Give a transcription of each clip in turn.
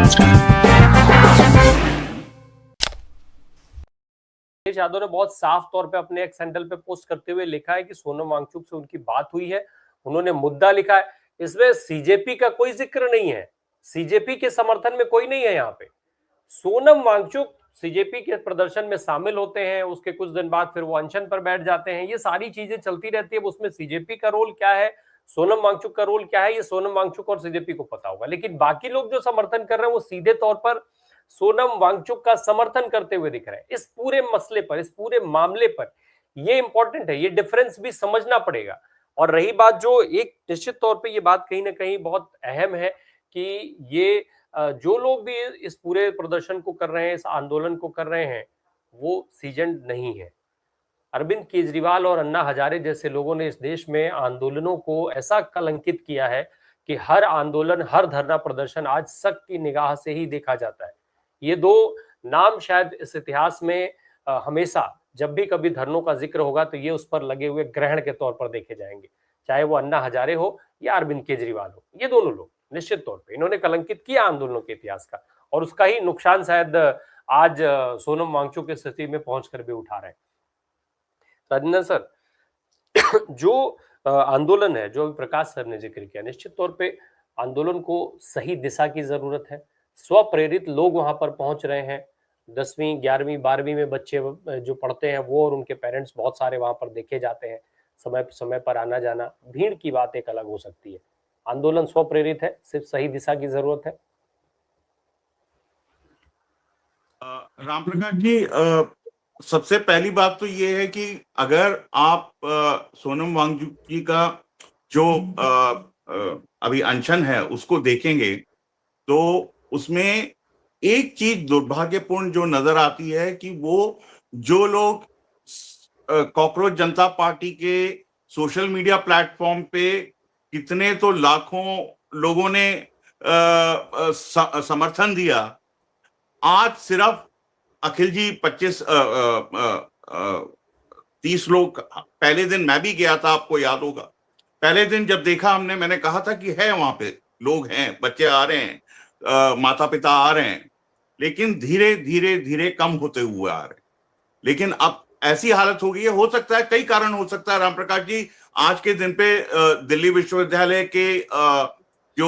अखिलेश यादव ने बहुत साफ तौर पे अपने एक हैंडल पे पोस्ट करते हुए लिखा है कि सोनम वांगचुक से उनकी बात हुई है, उन्होंने मुद्दा लिखा है। इसमें सीजेपी का कोई जिक्र नहीं है, सीजेपी के समर्थन में कोई नहीं है। यहाँ पे सोनम वांगचुक सीजेपी के प्रदर्शन में शामिल होते हैं, उसके कुछ दिन बाद फिर वो अनशन पर बैठ जाते हैं। ये सारी चीजें चलती रहती है। उसमें सीजेपी का रोल क्या है, सोनम वांगचुक का रोल क्या है, ये सोनम वांगचुक और सीजेपी को पता होगा। लेकिन बाकी लोग जो समर्थन कर रहे हैं वो सीधे तौर पर सोनम वांगचुक का समर्थन करते हुए दिख रहे हैं। इस पूरे मसले पर, इस पूरे मामले पर ये इंपॉर्टेंट है, ये डिफरेंस भी समझना पड़ेगा। और रही बात, जो एक निश्चित तौर पे ये बात कहीं ना कहीं बहुत अहम है कि ये जो लोग भी इस पूरे प्रदर्शन को कर रहे हैं, इस आंदोलन को कर रहे हैं, वो सीजन्ड नहीं है। अरविंद केजरीवाल और अन्ना हजारे जैसे लोगों ने इस देश में आंदोलनों को ऐसा कलंकित किया है कि हर आंदोलन, हर धरना प्रदर्शन आज शक की निगाह से ही देखा जाता है। ये दो नाम शायद इस इतिहास में हमेशा जब भी कभी धरनों का जिक्र होगा तो ये उस पर लगे हुए ग्रहण के तौर पर देखे जाएंगे, चाहे वो अन्ना हजारे हो या अरविंद केजरीवाल हो। ये दोनों लोग निश्चित तौर पे इन्होंने कलंकित किया आंदोलनों के इतिहास का, और उसका ही नुकसान शायद आज सोनम वांगचुक की स्थिति में पहुंचकर भी उठा रहे हैं। राजेंद्र सर, जो आंदोलन है, जो प्रकाश सर ने जिक्र किया, निश्चित तौर पे आंदोलन को सही दिशा की जरूरत है। स्वप्रेरित लोग वहां पर पहुंच रहे हैं। 10वीं 11वीं 12वीं में बच्चे जो पढ़ते हैं वो और उनके पेरेंट्स बहुत सारे वहां पर देखे जाते हैं। समय समय पर आना जाना, भीड़ की बात एक अलग हो सकती है। आंदोलन स्वप्रेरित है, सिर्फ सही दिशा की जरूरत है। राम प्रकाश जी, सबसे पहली बात तो ये है कि अगर आप सोनम वांगचुक जी का जो अभी अनशन है उसको देखेंगे तो उसमें एक चीज दुर्भाग्यपूर्ण जो नजर आती है कि वो जो लोग कॉकरोच जनता पार्टी के सोशल मीडिया प्लेटफॉर्म पे कितने तो लाखों लोगों ने समर्थन दिया, आज सिर्फ अखिल जी 30 लोग। पहले दिन मैं भी गया था, आपको याद होगा, पहले दिन जब देखा हमने, मैंने कहा था कि है वहां पे लोग हैं, बच्चे आ रहे हैं, माता पिता आ रहे हैं, लेकिन धीरे धीरे धीरे कम होते हुए आ रहे हैं। लेकिन अब ऐसी हालत हो गई है, हो सकता है कई कारण हो सकता है राम प्रकाश जी, आज के दिन पे दिल्ली विश्वविद्यालय के जो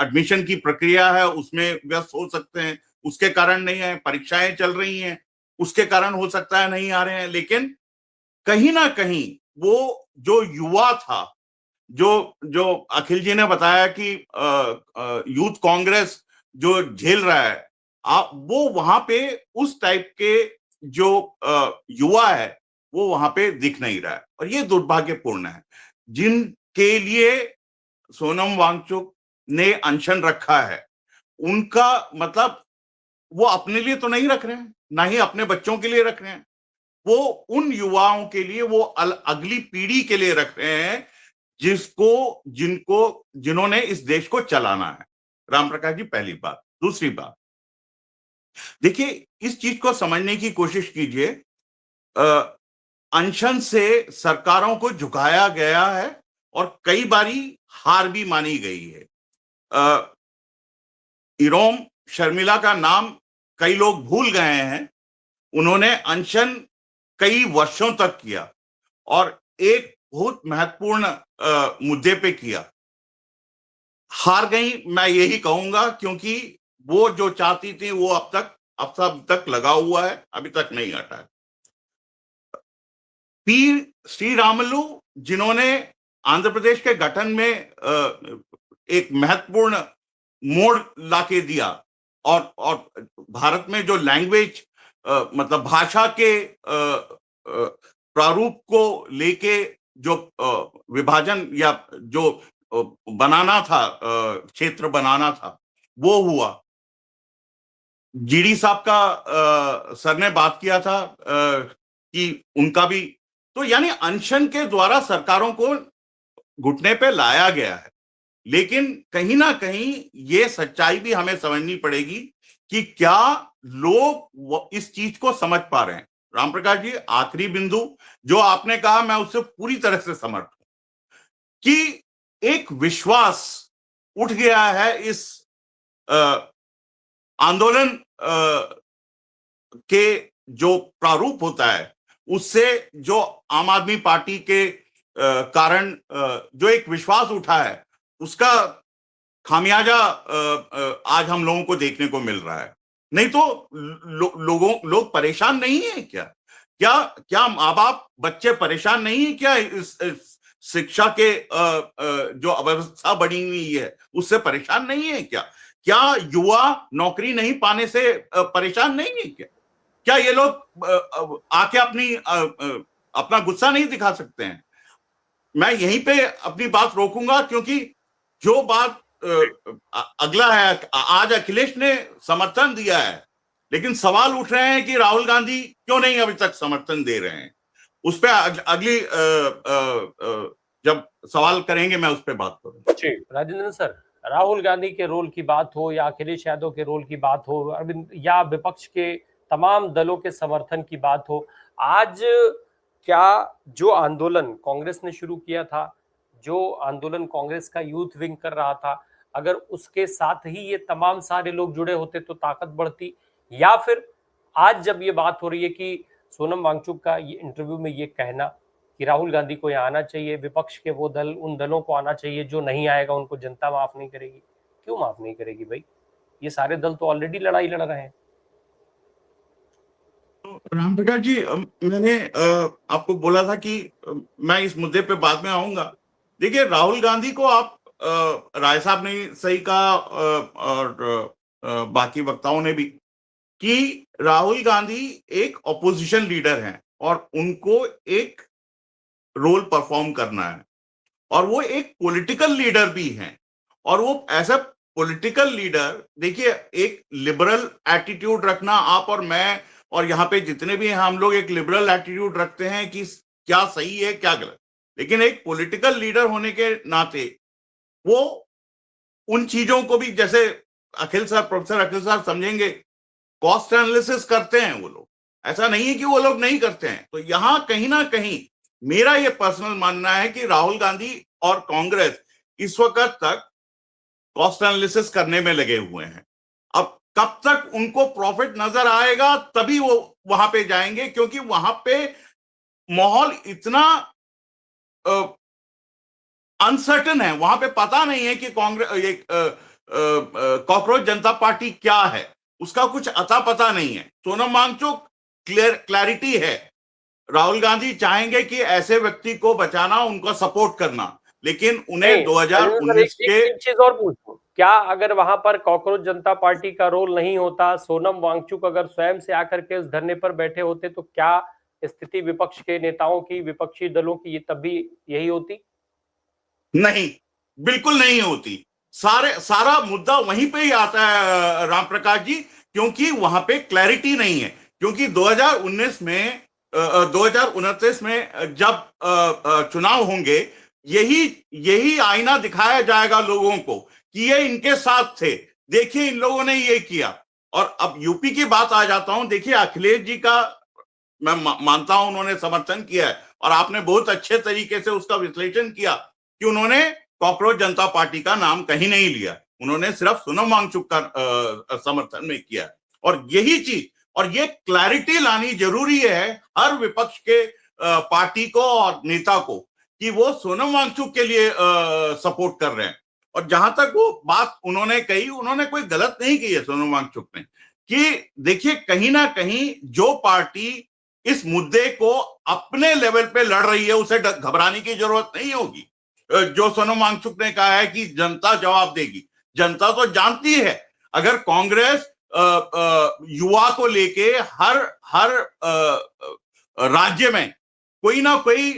एडमिशन की प्रक्रिया है उसमें व्यस्त हो सकते हैं, उसके कारण नहीं है। परीक्षाएं चल रही हैं, उसके कारण हो सकता है नहीं आ रहे हैं। लेकिन कहीं ना कहीं वो जो युवा था, जो अखिल जी ने बताया कि यूथ कांग्रेस जो झेल रहा है, वो वहां पे उस टाइप के जो युवा है वो वहां पे दिख नहीं रहा है, और ये दुर्भाग्यपूर्ण है। जिनके लिए सोनम वांगचुक ने अनशन रखा है, उनका मतलब वो अपने लिए तो नहीं रख रहे हैं, ना ही अपने बच्चों के लिए रख रहे हैं, वो उन युवाओं के लिए, वो अगली पीढ़ी के लिए रख रहे हैं जिन्होंने इस देश को चलाना है। राम प्रकाश जी, पहली बात। दूसरी बात, देखिए इस चीज को समझने की कोशिश कीजिए। अनशन से सरकारों को झुकाया गया है और कई बारी हार भी मानी गई है। इरोम शर्मिला का नाम कई लोग भूल गए हैं। उन्होंने अनशन कई वर्षों तक किया और एक बहुत महत्वपूर्ण मुद्दे पे किया। हार गई, मैं यही कहूंगा, क्योंकि वो जो चाहती थी वो अब तक लगा हुआ है, अभी तक नहीं हटा है। पी श्रीरामुलु, जिन्होंने आंध्र प्रदेश के गठन में एक महत्वपूर्ण मोड़ लाके दिया, और भारत में जो लैंग्वेज मतलब भाषा के प्रारूप को लेके जो विभाजन या जो बनाना था, क्षेत्र बनाना था, वो हुआ। जीडी साहब का सर ने बात किया था कि उनका भी, तो यानी अनशन के द्वारा सरकारों को घुटने पे लाया गया है। लेकिन कहीं ना कहीं ये सच्चाई भी हमें समझनी पड़ेगी कि क्या लोग इस चीज को समझ पा रहे हैं। राम प्रकाश जी, आखिरी बिंदु जो आपने कहा, मैं उससे पूरी तरह से समर्थ हूं कि एक विश्वास उठ गया है इस आंदोलन के जो प्रारूप होता है उससे जो आम आदमी पार्टी के कारण जो एक विश्वास उठा है उसका खामियाजा आज हम लोगों को देखने को मिल रहा है। नहीं तो लोग परेशान नहीं है क्या? क्या माँ बाप बच्चे परेशान नहीं है क्या? इस शिक्षा के जो अव्यवस्था बनी हुई है उससे परेशान नहीं है क्या? क्या युवा नौकरी नहीं पाने से परेशान नहीं है क्या? क्या ये लोग आके अपना गुस्सा नहीं दिखा सकते हैं? मैं यहीं पे अपनी बात रोकूंगा, क्योंकि जो बात अगला है, आज अखिलेश ने समर्थन दिया है, लेकिन सवाल उठ रहे हैं कि राहुल गांधी क्यों नहीं अभी तक समर्थन दे रहे हैं। उस पर अगली जब सवाल करेंगे मैं उस पर बात करूंगा। जी राजेंद्र सर, राहुल गांधी के रोल की बात हो या अखिलेश यादव के रोल की बात हो, अरविंद या विपक्ष के तमाम दलों के समर्थन की बात हो, आज क्या जो आंदोलन कांग्रेस ने शुरू किया था, जो आंदोलन कांग्रेस का यूथ विंग कर रहा था, अगर उसके साथ ही ये तमाम सारे लोग जुड़े होते तो ताकत बढ़ती, या फिर आज जब ये बात हो रही है कि सोनम वांगचुक का ये इंटरव्यू में ये कहना कि राहुल गांधी को यहाँ आना चाहिए, विपक्ष के वो दल उन दलों को आना चाहिए, जो नहीं आएगा उनको जनता माफ नहीं करेगी। क्यों माफ नहीं करेगी भाई? ये सारे दल तो ऑलरेडी लड़ाई लड़ रहे हैं। राम प्रकाश जी, मैंने आपको बोला था कि मैं इस मुद्दे पे बाद में आऊंगा। देखिए, राहुल गांधी को आप राय साहब ने सही कहा और बाकी वक्ताओं ने भी, कि राहुल गांधी एक ऑपोजिशन लीडर हैं और उनको एक रोल परफॉर्म करना है, और वो एक पॉलिटिकल लीडर भी हैं। और वो ऐसा पॉलिटिकल लीडर, देखिए, एक लिबरल एटीट्यूड रखना, आप और मैं और यहाँ पे जितने भी हैं हम लोग एक लिबरल एटीट्यूड रखते हैं कि क्या सही है क्या गलत, लेकिन एक पॉलिटिकल लीडर होने के नाते वो उन चीजों को भी, जैसे प्रोफेसर अखिल साहब समझेंगे, कॉस्ट एनालिसिस करते हैं वो लोग। ऐसा नहीं है कि वो लोग नहीं करते हैं। तो यहां कहीं ना कहीं मेरा ये पर्सनल मानना है कि राहुल गांधी और कांग्रेस इस वक्त तक कॉस्ट एनालिसिस करने में लगे हुए हैं। अब कब तक उनको प्रॉफिट नजर आएगा तभी वो वहां पे जाएंगे, क्योंकि वहां पे माहौल इतना अनसर्टन है, वहां पे पता नहीं है कि कांग्रेस कॉकरोच जनता पार्टी क्या है, उसका कुछ अता पता नहीं है। सोनम वांगचुक क्लैरिटी है, राहुल गांधी चाहेंगे कि ऐसे व्यक्ति को बचाना, उनको सपोर्ट करना, लेकिन उन्हें 2019 के एक चीज और पूछूं, क्या अगर वहां पर कॉकरोच जनता पार्टी का रोल नहीं होता, सोनम वांगचुक अगर स्वयं से आकर के उस धरने पर बैठे होते, तो क्या स्थिति विपक्ष के नेताओं की, विपक्षी दलों की तब भी यही होती? नहीं, बिल्कुल नहीं होती। सारा मुद्दा वहीं पे ही आता है राम प्रकाश जी, क्योंकि वहां पे क्लैरिटी नहीं है। क्योंकि 2019 में 2029 में जब चुनाव होंगे, यही आईना दिखाया जाएगा लोगों को कि ये इनके साथ थे, देखिए इन लोगों ने ये किया। और अब यूपी की बात आ जाता हूं। देखिए, अखिलेश जी का मैं मानता हूं उन्होंने समर्थन किया है, और आपने बहुत अच्छे तरीके से उसका विश्लेषण किया कि उन्होंने कॉकरोच जनता पार्टी का नाम कहीं नहीं लिया, उन्होंने सिर्फ सोनम वांगचुक का समर्थन में किया। और यही चीज और ये क्लैरिटी लानी जरूरी है हर विपक्ष के पार्टी को और नेता को, कि वो सोनम वांगचुक के लिए सपोर्ट कर रहे हैं। और जहां तक वो बात उन्होंने कही, उन्होंने कोई गलत नहीं की है सोनम वांगचुक ने, कि देखिए, कहीं ना कहीं जो पार्टी इस मुद्दे को अपने लेवल पे लड़ रही है उसे घबराने की जरूरत नहीं होगी। जो सोनम वांगचुक ने कहा है कि जनता जवाब देगी, जनता तो जानती है। अगर कांग्रेस युवा को लेके हर राज्य में कोई ना कोई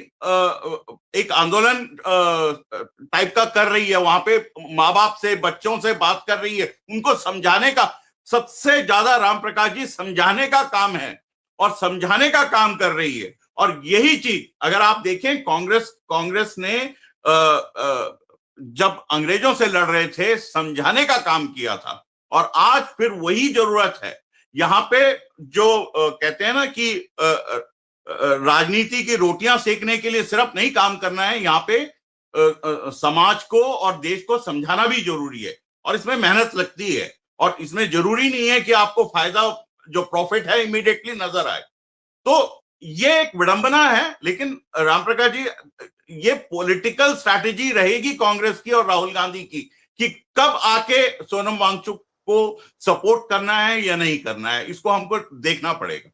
एक आंदोलन टाइप का कर रही है, वहां पे माँ बाप से, बच्चों से बात कर रही है, उनको समझाने का, सबसे ज्यादा राम प्रकाश जी समझाने का काम है और समझाने का काम कर रही है। और यही चीज अगर आप देखें, कांग्रेस ने जब अंग्रेजों से लड़ रहे थे समझाने का काम किया था, और आज फिर वही जरूरत है। यहाँ पे जो कहते हैं ना कि राजनीति की रोटियां सेकने के लिए सिर्फ नहीं काम करना है, यहाँ पे समाज को और देश को समझाना भी जरूरी है, और इसमें मेहनत लगती है। और इसमें जरूरी नहीं है कि आपको फायदा जो प्रॉफिट है इमीडिएटली नजर आए। तो ये एक विडंबना है। लेकिन राम प्रकाश जी, ये पॉलिटिकल स्ट्रैटेजी रहेगी कांग्रेस की और राहुल गांधी की कि कब आके सोनम वांगचुक को सपोर्ट करना है या नहीं करना है, इसको हमको देखना पड़ेगा।